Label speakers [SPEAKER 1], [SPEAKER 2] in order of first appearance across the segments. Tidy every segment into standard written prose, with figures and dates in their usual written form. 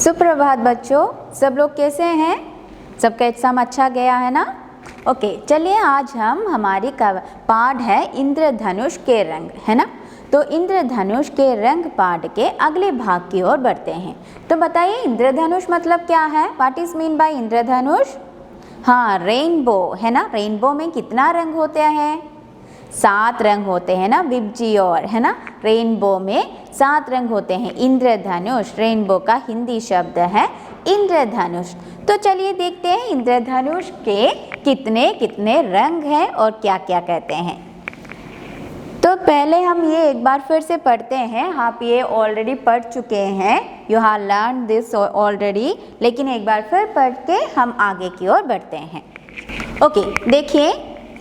[SPEAKER 1] सुप्रभात बच्चों, सब लोग कैसे हैं? सबका एग्जाम अच्छा गया है ना? ओके, चलिए आज हम हमारी पाठ है इंद्रधनुष के रंग, है ना? तो इंद्रधनुष के रंग पाठ के अगले भाग की ओर बढ़ते हैं। तो बताइए इंद्रधनुष मतलब क्या है? व्हाट इज मीन बाय इंद्रधनुष? हाँ, रेनबो है ना। रेनबो में कितना रंग होते हैं? 7 रंग होते हैं ना, विबजी और, है ना। रेनबो में 7 रंग होते हैं। इंद्रधनुष रेनबो का हिंदी शब्द है इंद्रधनुष। तो चलिए देखते हैं इंद्रधनुष के कितने कितने रंग हैं और क्या क्या कहते हैं। तो पहले हम ये एक बार फिर से पढ़ते हैं। आप ये ऑलरेडी पढ़ चुके हैं, you have learn this already, लेकिन एक बार फिर पढ़ के हम आगे की ओर बढ़ते हैं। ओके, देखिए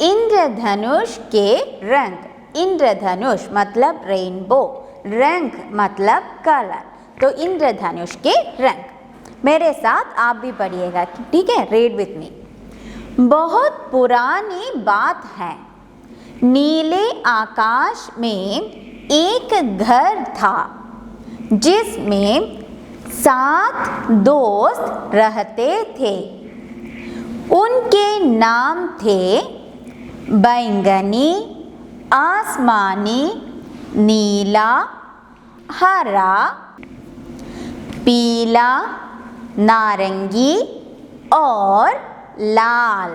[SPEAKER 1] इंद्रधनुष के रंग। इंद्रधनुष मतलब रेनबो, रंग मतलब कलर। तो इंद्रधनुष के रंग, मेरे साथ आप भी पढ़िएगा, ठीक है? Read with me. बहुत पुरानी बात है, नीले आकाश में एक घर था जिसमें 7 दोस्त रहते थे। उनके नाम थे बैंगनी, आसमानी, नीला, हरा, पीला, नारंगी और लाल।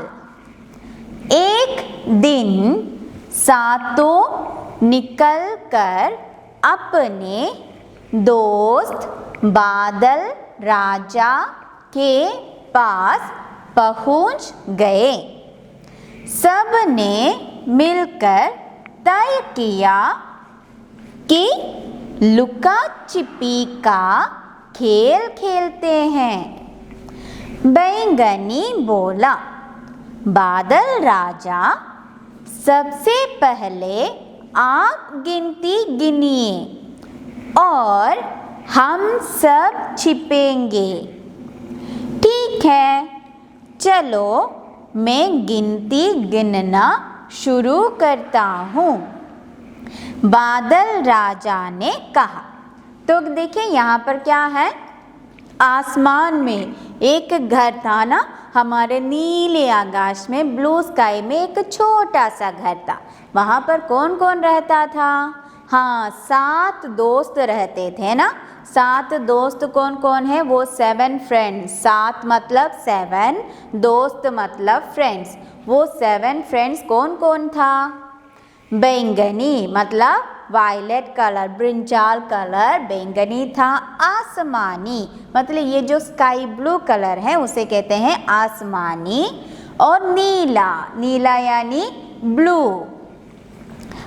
[SPEAKER 1] एक दिन सातों निकलकर अपने दोस्त बादल राजा के पास पहुंच गए। सब ने मिलकर तय किया कि लुका छिपी का खेल खेलते हैं। बैंगनी बोला, बादल राजा, सबसे पहले आप गिनती गिनिए और हम सब छिपेंगे। ठीक है, चलो मैं गिनती गिनना शुरू करता हूँ, बादल राजा ने कहा। तो देखिए यहाँ पर क्या है, आसमान में एक घर था ना, हमारे नीले आकाश में, ब्लू स्काई में एक छोटा सा घर था। वहाँ पर कौन कौन रहता था? हाँ, 7 दोस्त रहते थे ना। 7 दोस्त कौन कौन है? वो 7 फ्रेंड्स। 7 मतलब 7, दोस्त मतलब फ्रेंड्स। वो 7 फ्रेंड्स कौन कौन था? बैंगनी मतलब वायलेट कलर, ब्रिंजाल कलर बैंगनी था। आसमानी मतलब ये जो स्काई ब्लू कलर है उसे कहते हैं आसमानी। और नीला, नीला यानी ब्लू।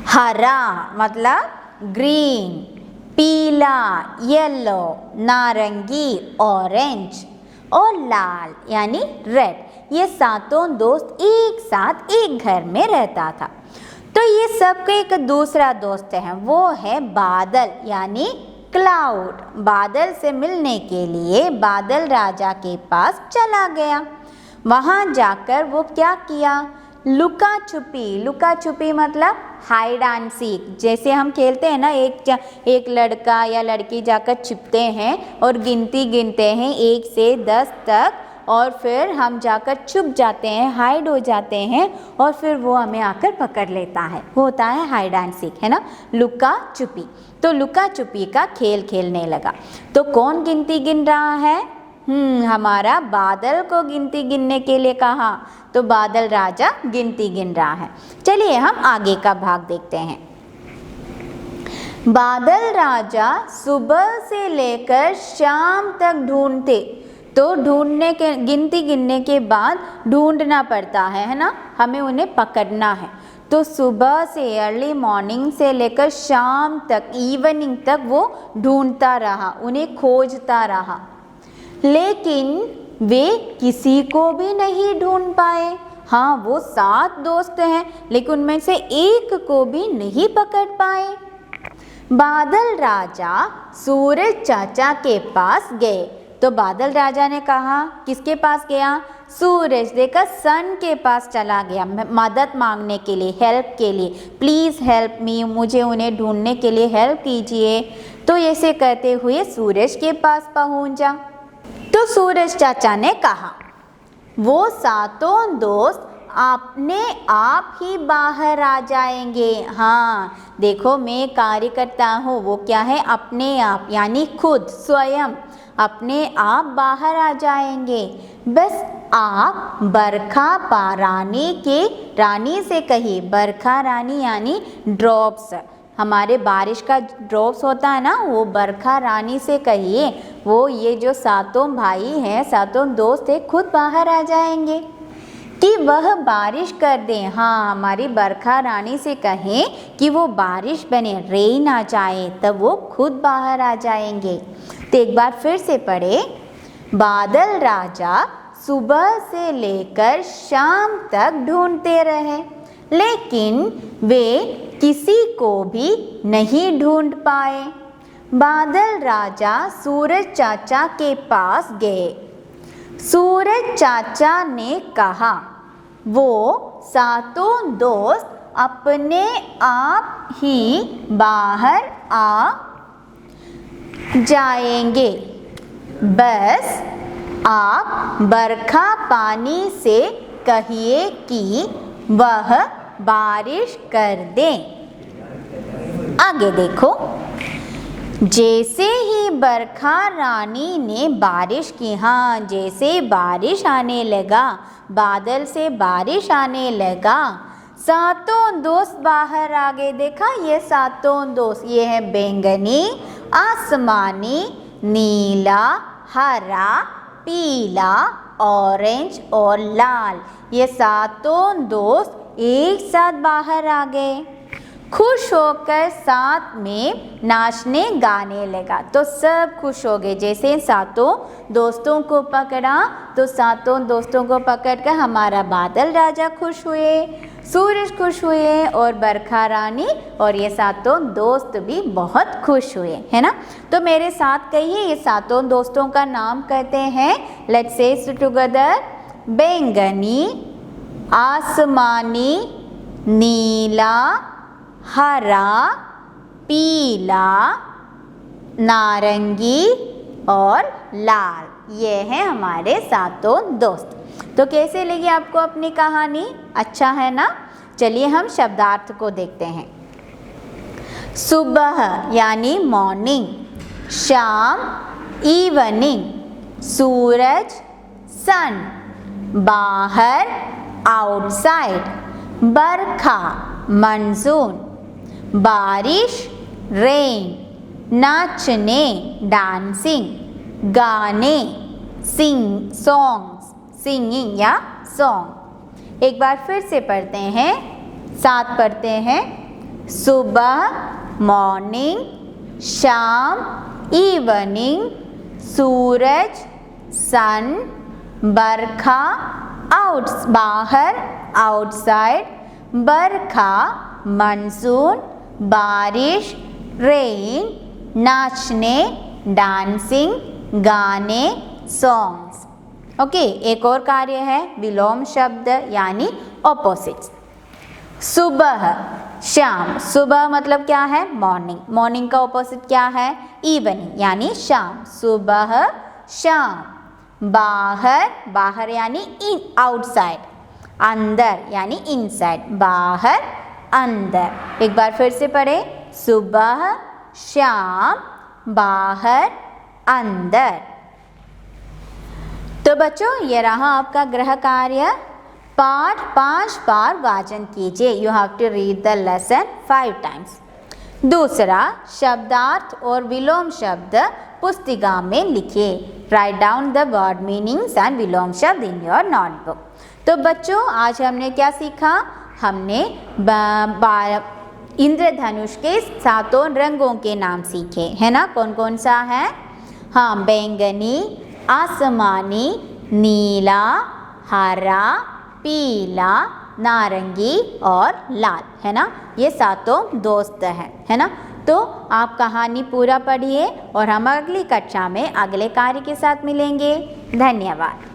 [SPEAKER 1] हरा मतलब ग्रीन, पीला येलो, नारंगी ऑरेंज और लाल यानी रेड। ये 7 दोस्त एक साथ एक घर में रहता था। तो ये सबके एक दूसरा दोस्त है, वो है बादल यानी क्लाउड। बादल से मिलने के लिए बादल राजा के पास चला गया। वहाँ जाकर वो क्या किया? लुका छुपी। लुका छुपी मतलब हाइड एंड सीक। जैसे हम खेलते हैं ना, एक लड़का या लड़की जाकर छिपते हैं और गिनती गिनते हैं 1 से 10 तक, और फिर हम जाकर छुप जाते हैं, हाइड हो जाते हैं, और फिर वो हमें आकर पकड़ लेता है। वो होता है हाइड एंड सीक, है ना, लुका छुपी। तो लुका छुपी का खेल खेलने लगा। तो कौन गिनती गिन रहा है? हमारा बादल को गिनती गिनने के लिए कहा, तो बादल राजा गिनती गिन रहा है। चलिए हम आगे का भाग देखते हैं। बादल राजा सुबह से लेकर शाम तक ढूंढते। तो ढूंढने के, गिनती गिनने के बाद ढूंढना पड़ता है ना, हमें उन्हें पकड़ना है। तो सुबह से, अर्ली मॉर्निंग से लेकर शाम तक, इवनिंग तक वो ढूंढता रहा, उन्हें खोजता रहा, लेकिन वे किसी को भी नहीं ढूंढ पाए। हाँ, वो 7 दोस्त हैं, लेकिन उनमें से एक को भी नहीं पकड़ पाए। बादल राजा सूरज चाचा के पास गए। तो बादल राजा ने कहा, किसके पास गया? सूरज देखकर सन के पास चला गया मदद मांगने के लिए, हेल्प के लिए। प्लीज़ हेल्प मी, मुझे उन्हें ढूंढने के लिए हेल्प कीजिए। तो ऐसे कहते हुए सूरज के पास पहुंचा। तो सूरज चाचा ने कहा, वो सातों दोस्त अपने आप ही बाहर आ जाएंगे। हाँ देखो, मैं कार्य करता हूँ, वो क्या है, अपने आप यानी खुद स्वयं अपने आप बाहर आ जाएंगे। बस आप बरखा रानी से कहिए, बरखा रानी यानी ड्रॉप्स, हमारे बारिश का ड्रॉप्स होता है ना, वो बरखा रानी से कहिए, वो ये जो सातों भाई हैं, सातों दोस्त हैं, खुद बाहर आ जाएंगे कि वह बारिश कर दें। हाँ, हमारी बरखा रानी से कहें कि वो बारिश बने, रेन आ जाए, तब वो खुद बाहर आ जाएंगे। तो एक बार फिर से पढ़े, बादल राजा सुबह से लेकर शाम तक ढूंढते रहे, लेकिन वे किसी को भी नहीं ढूंढ पाए। बादल राजा सूरज चाचा के पास गए। सूरज चाचा ने कहा, वो सातों दोस्त अपने आप ही बाहर आ जाएंगे, बस आप बरखा पानी से कहिए कि वह बारिश कर दें। आगे देखो, जैसे ही बरखा रानी ने बारिश की, हाँ जैसे बारिश आने लगा, बादल से बारिश आने लगा, सातों दोस्त बाहर आ गए। देखा, ये सातों दोस्त, ये है बैंगनी, आसमानी, नीला, हरा, पीला, ऑरेंज और लाल, ये सातों दोस्त एक साथ बाहर आ गए। खुश होकर साथ में नाचने गाने लगा, तो सब खुश हो गए। जैसे सातों दोस्तों को पकड़ा, तो सातों दोस्तों को पकड़कर हमारा बादल राजा खुश हुए, सूरज खुश हुए और बरखा रानी और ये सातों दोस्त भी बहुत खुश हुए, है ना। तो मेरे साथ कहिए, ये सातों दोस्तों का नाम कहते हैं, लेट्स से इट टुगेदर, बैंगनी, आसमानी, नीला, हरा, पीला, नारंगी और लाल, ये हैं हमारे सातों दोस्त। तो कैसे लगी आपको अपनी कहानी? अच्छा है ना। चलिए हम शब्दार्थ को देखते हैं। सुबह यानी मॉर्निंग, शाम इवनिंग, सूरज सन, बाहर आउटसाइड, बरखा मानसून, बारिश रेन, नाचने डांसिंग, गाने सिंगिंग या सॉन्ग। एक बार फिर से पढ़ते हैं, साथ पढ़ते हैं। सुबह मॉर्निंग, शाम इवनिंग, सूरज सन, बरखा बाहर आउटसाइड, बरखा मानसून, बारिश रेन, नाचने डांसिंग, गाने सॉन्ग्स। ओके, एक और कार्य है विलोम शब्द यानी ऑपोजिट्स। सुबह शाम, सुबह मतलब क्या है, मॉर्निंग, मॉर्निंग का ऑपोजिट क्या है, इवनिंग यानी शाम, सुबह शाम। बाहर, बाहर यानी इन आउटसाइड, अंदर यानी इनसाइड, बाहर अंदर। एक बार फिर से पढ़े, सुबह शाम बाहर अंदर। तो बच्चों, ये रहा आपका गृह कार्य। पाठ 5 बार वाचन कीजिए। You have to read the lesson 5 times. दूसरा, शब्दार्थ और विलोम शब्द पुस्तिका में लिखिए। Write down the word meanings and विलोम शब्द इन योर नोटबुक। तो बच्चों, आज हमने क्या सीखा? हमने इंद्रधनुष के 7 रंगों के नाम सीखे, है ना। कौन कौन सा है? हाँ, बैंगनी, आसमानी, नीला, हरा, पीला, नारंगी और लाल, है ना। ये 7 दोस्त हैं, है ना। तो आप कहानी पूरा पढ़िए और हम अगली कक्षा में अगले कार्य के साथ मिलेंगे। धन्यवाद।